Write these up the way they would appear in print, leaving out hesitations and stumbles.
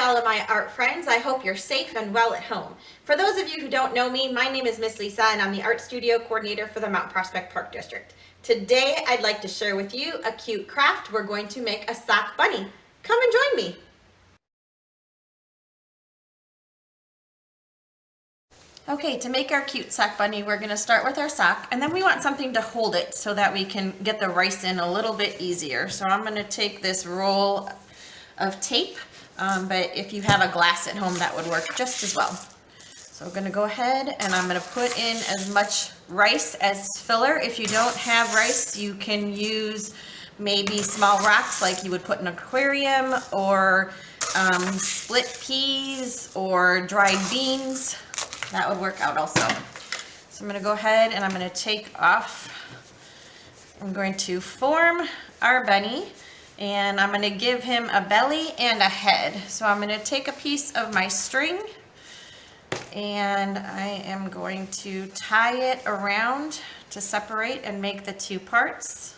all of my art friends. I hope you're safe and well at home. For those of you who don't know me, my name is Miss Lisa and I'm the art studio coordinator for the Mount Prospect Park District. Today I'd like to share with you a cute craft. We're going to make a sock bunny. Come and join me. Okay, to make our cute sock bunny, we're going to start with our sock, and then we want something to hold it so that we can get the rice in a little bit easier. So I'm going to take this roll of tape, but if you have a glass at home, that would work just as well. So I'm going to go ahead and I'm going to put in as much rice as filler. If you don't have rice, you can use maybe small rocks like you would put in an aquarium, or split peas or dried beans. That would work out also. So I'm going to go ahead and I'm going to take off. I'm going to form our bunny, and I'm going to give him a belly and a head. So I'm going to take a piece of my string and I am going to tie it around to separate and make the two parts.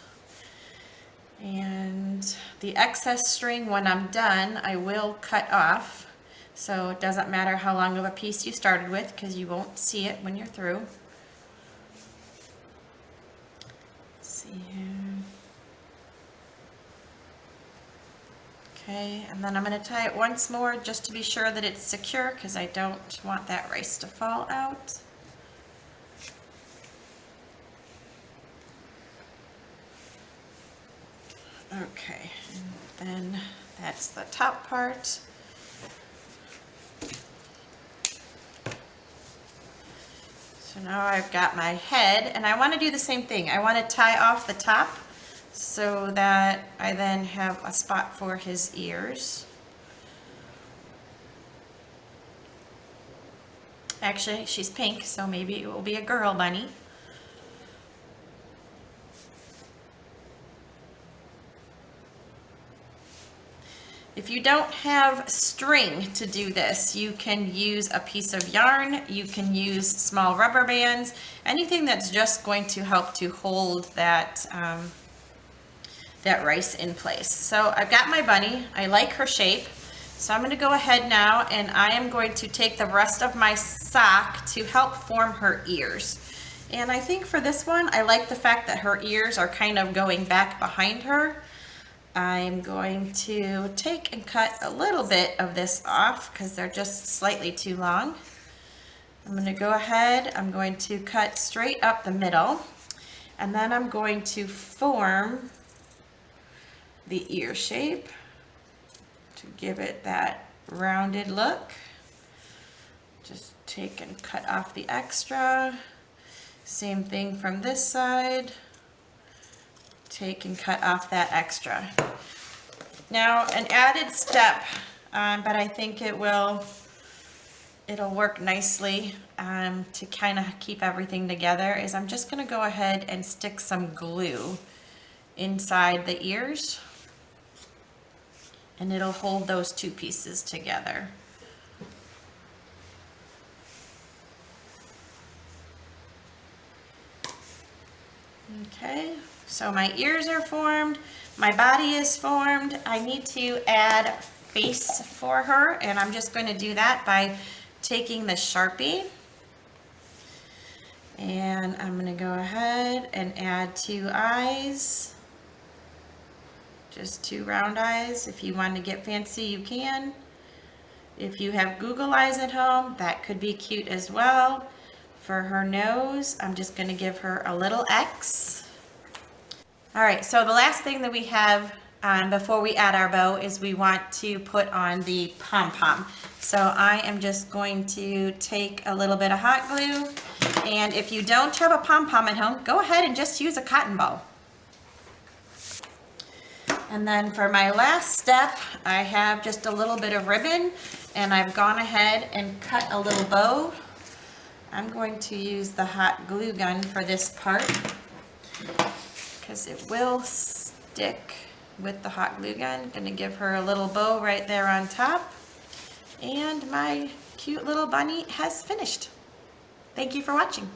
And the excess string, when I'm done, I will cut off. So it doesn't matter how long of a piece you started with, because you won't see it when you're through. Let's see here. Okay, and then I'm going to tie it once more just to be sure that it's secure, because I don't want that rice to fall out. Okay, and then that's the top part. So now I've got my head, and I want to do the same thing. I want to tie off the top so that I then have a spot for his ears. Actually, she's pink, so maybe it will be a girl bunny. If you don't have string to do this, you can use a piece of yarn, you can use small rubber bands, anything that's just going to help to hold that, that rice in place. So I've got my bunny. I like her shape. So I'm going to go ahead now and I am going to take the rest of my sock to help form her ears. And I think for this one, I like the fact that her ears are kind of going back behind her. I'm going to take and cut a little bit of this off because they're just slightly too long. I'm going to go ahead, I'm going to cut straight up the middle, and then I'm going to form the ear shape to give it that rounded look. Just take and cut off the extra. Same thing from this side. Take and cut off that extra. Now an added step, but I think it'll work nicely to kind of keep everything together, is I'm just going to go ahead and stick some glue inside the ears, and it'll hold those two pieces together. Okay, so my ears are formed, my body is formed. I need to add face for her, and I'm just going to do that by taking the Sharpie, and I'm going to go ahead and add two eyes, just two round eyes. If you want to get fancy, you can. If you have Google eyes at home, that could be cute as well. For her nose, I'm just going to give her a little X. All right, so the last thing that we have before we add our bow is we want to put on the pom-pom. So I am just going to take a little bit of hot glue, and if you don't have a pom-pom at home, go ahead and just use a cotton ball. And then for my last step, I have just a little bit of ribbon, and I've gone ahead and cut a little bow. I'm going to use the hot glue gun for this part because it will stick with the hot glue gun. Going to give her a little bow right there on top, and my cute little bunny has finished. Thank you for watching.